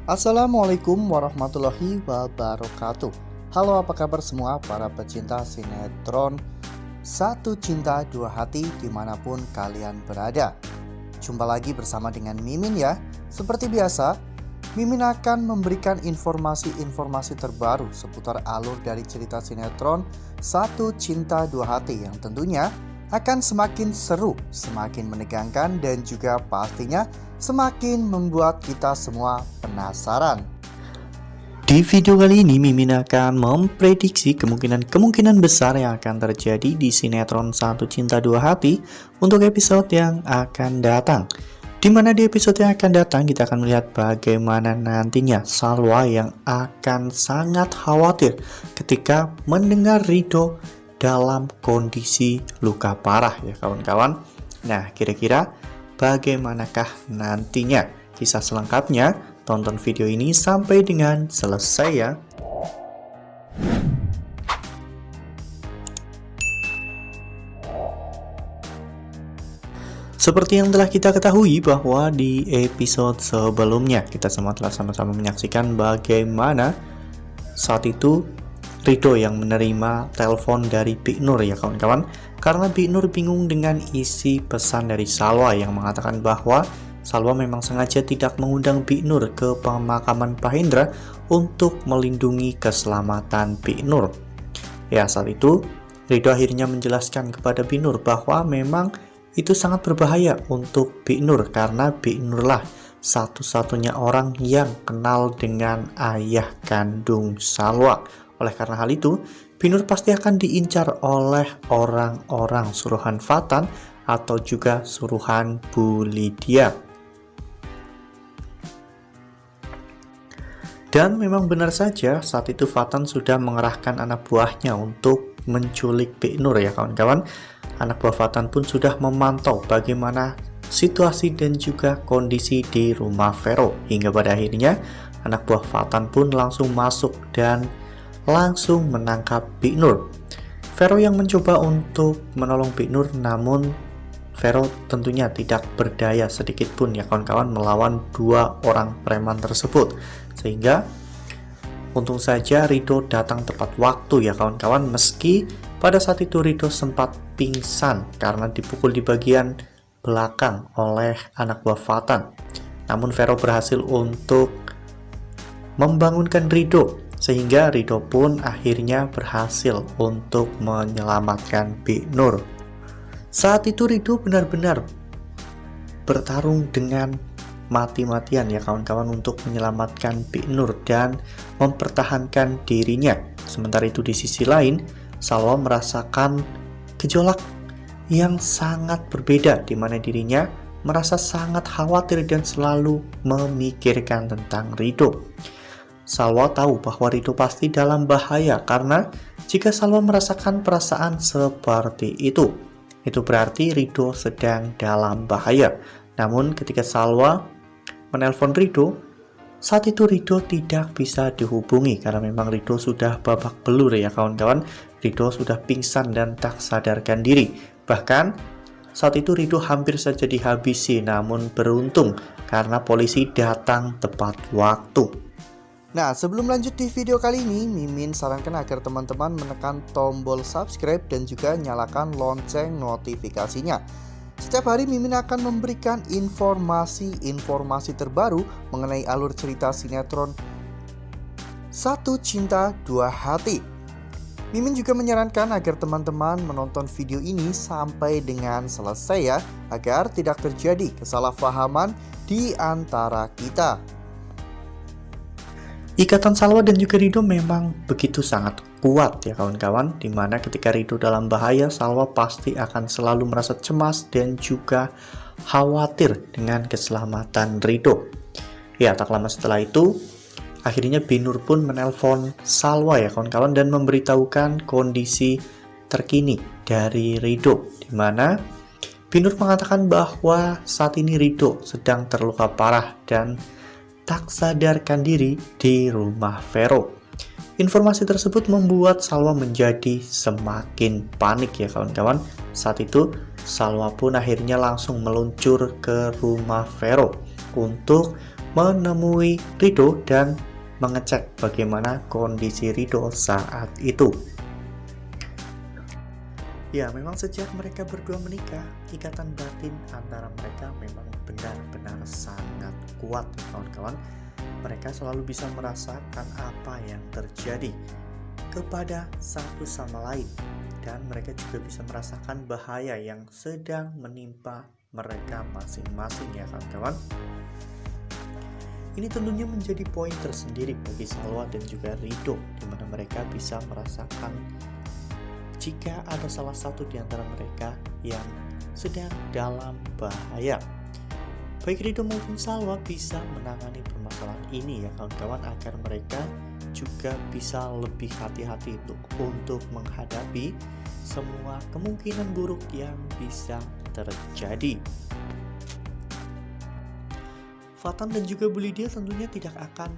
Assalamualaikum warahmatullahi wabarakatuh. Halo, apa kabar semua para pecinta sinetron Satu Cinta Dua Hati dimanapun kalian berada. Jumpa lagi bersama dengan Mimin ya. Seperti biasa, Mimin akan memberikan informasi-informasi terbaru seputar alur dari cerita sinetron Satu Cinta Dua Hati yang tentunya akan semakin seru, semakin menegangkan, dan juga pastinya semakin membuat kita semua penasaran. Di video kali ini Mimin akan memprediksi kemungkinan besar yang akan terjadi di sinetron Satu Cinta Dua Hati untuk episode yang akan datang. Dimana di episode yang akan datang kita akan melihat bagaimana nantinya Salwa yang akan sangat khawatir ketika mendengar Ridho dalam kondisi luka parah ya kawan-kawan. Nah, kira-kira bagaimanakah nantinya? Kisah selengkapnya, tonton video ini sampai dengan selesai ya. Seperti yang telah kita ketahui bahwa di episode sebelumnya kita semua telah sama-sama menyaksikan bagaimana saat itu Ridho yang menerima telepon dari Bik Nur ya kawan-kawan, karena Bik Nur bingung dengan isi pesan dari Salwa yang mengatakan bahwa Salwa memang sengaja tidak mengundang Bik Nur ke pemakaman Pak Hendra untuk melindungi keselamatan Bik Nur. Ya, saat itu Ridho akhirnya menjelaskan kepada Bik Nur bahwa memang itu sangat berbahaya untuk Bik Nur karena Bik Nur lah satu-satunya orang yang kenal dengan ayah kandung Salwa. Oleh karena hal itu, Bik Nur pasti akan diincar oleh orang-orang suruhan Fatan atau juga suruhan Bu Lydia. Dan memang benar saja saat itu Fatan sudah mengerahkan anak buahnya untuk menculik Bik Nur ya kawan-kawan. Anak buah Fatan pun sudah memantau bagaimana situasi dan juga kondisi di rumah Vero. Hingga pada akhirnya anak buah Fatan pun langsung masuk dan langsung menangkap Bik Nur. Vero yang mencoba untuk menolong Bik Nur, namun Vero tentunya tidak berdaya sedikit pun ya kawan-kawan melawan dua orang preman tersebut. Sehingga untung saja Ridho datang tepat waktu ya kawan-kawan, meski pada saat itu Ridho sempat pingsan karena dipukul di bagian belakang oleh anak buah Fatan. Namun Vero berhasil untuk membangunkan Ridho, sehingga Ridho pun akhirnya berhasil untuk menyelamatkan Bik Nur. Saat itu Ridho benar-benar bertarung dengan mati-matian ya kawan-kawan untuk menyelamatkan Bik Nur dan mempertahankan dirinya. Sementara itu di sisi lain, Salwa merasakan gejolak yang sangat berbeda, di mana dirinya merasa sangat khawatir dan selalu memikirkan tentang Ridho. Salwa tahu bahwa Ridho pasti dalam bahaya karena jika Salwa merasakan perasaan seperti itu berarti Ridho sedang dalam bahaya. Namun ketika Salwa menelpon Ridho, saat itu Ridho tidak bisa dihubungi karena memang Ridho sudah babak belur ya kawan-kawan. Ridho sudah pingsan dan tak sadarkan diri. Bahkan saat itu Ridho hampir saja dihabisi, namun beruntung karena polisi datang tepat waktu. Nah, sebelum lanjut di video kali ini, Mimin sarankan agar teman-teman menekan tombol subscribe dan juga nyalakan lonceng notifikasinya. Setiap hari Mimin akan memberikan informasi terbaru mengenai alur cerita sinetron Satu Cinta Dua Hati. Mimin juga menyarankan agar teman-teman menonton video ini sampai dengan selesai ya, agar tidak terjadi kesalahpahaman di antara kita. Ikatan Salwa dan juga Ridho memang begitu sangat kuat ya kawan-kawan, dimana ketika Ridho dalam bahaya, Salwa pasti akan selalu merasa cemas dan juga khawatir dengan keselamatan Ridho. Ya, tak lama setelah itu akhirnya Bik Nur pun menelpon Salwa ya kawan-kawan dan memberitahukan kondisi terkini dari Ridho, dimana Bik Nur mengatakan bahwa saat ini Ridho sedang terluka parah dan tak sadarkan diri di rumah Vero. Informasi tersebut membuat Salwa menjadi semakin panik ya kawan-kawan. Saat itu Salwa pun akhirnya langsung meluncur ke rumah Vero untuk menemui Rido dan mengecek bagaimana kondisi Rido saat itu. Ya, memang sejak mereka berdua menikah, ikatan batin antara mereka memang benar-benar sangat kuat, kawan-kawan. Mereka selalu bisa merasakan apa yang terjadi kepada satu sama lain, dan mereka juga bisa merasakan bahaya yang sedang menimpa mereka masing-masing, ya kawan-kawan. Ini tentunya menjadi poin tersendiri bagi Salwa dan juga Rido, di mana mereka bisa merasakan jika ada salah satu di antara mereka yang sedang dalam bahaya. Baik Rido maupun Salwa bisa menangani permasalahan ini, ya kawan-kawan, agar mereka juga bisa lebih hati-hati untuk menghadapi semua kemungkinan buruk yang bisa terjadi. Fatan dan juga Bu Lydia tentunya tidak akan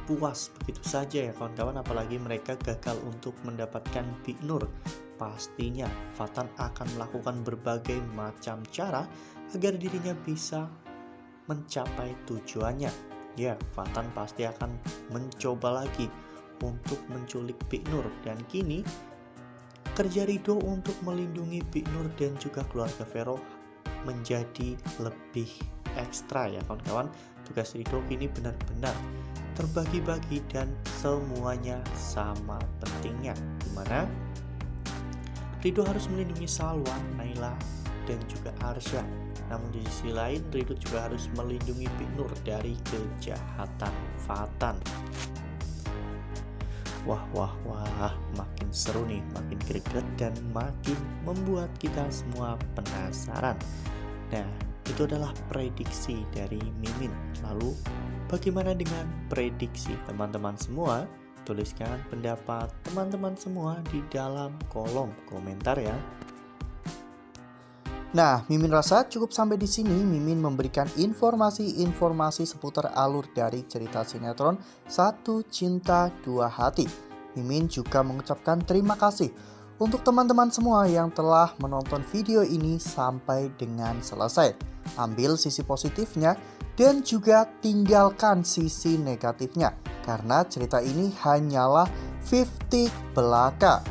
puas begitu saja, ya kawan-kawan, apalagi mereka gagal untuk mendapatkan Big Nur. Pastinya Fatan akan melakukan berbagai macam cara agar dirinya bisa mencapai tujuannya. Ya, Fatan pasti akan mencoba lagi untuk menculik Big Nur, dan kini kerja Rido untuk melindungi Big Nur dan juga keluarga Vero menjadi lebih ekstra, ya kawan-kawan. Tugas Rido kini benar-benar terbagi-bagi dan semuanya sama pentingnya, dimana Rido harus melindungi Salwa, Naila, dan juga Arsya. Namun di sisi lain Rido juga harus melindungi Big Nur dari kejahatan Fatan. Wah, makin seru nih, makin greget dan makin membuat kita semua penasaran. Nah, itu adalah prediksi dari Mimin. Lalu bagaimana dengan prediksi teman-teman semua? Tuliskan pendapat teman-teman semua di dalam kolom komentar ya. Nah, Mimin rasa cukup sampai di sini. Mimin memberikan informasi-informasi seputar alur dari cerita sinetron Satu Cinta Dua Hati. Mimin juga mengucapkan terima kasih untuk teman-teman semua yang telah menonton video ini sampai dengan selesai. Ambil sisi positifnya dan juga tinggalkan sisi negatifnya, karena cerita ini hanyalah 50 belaka.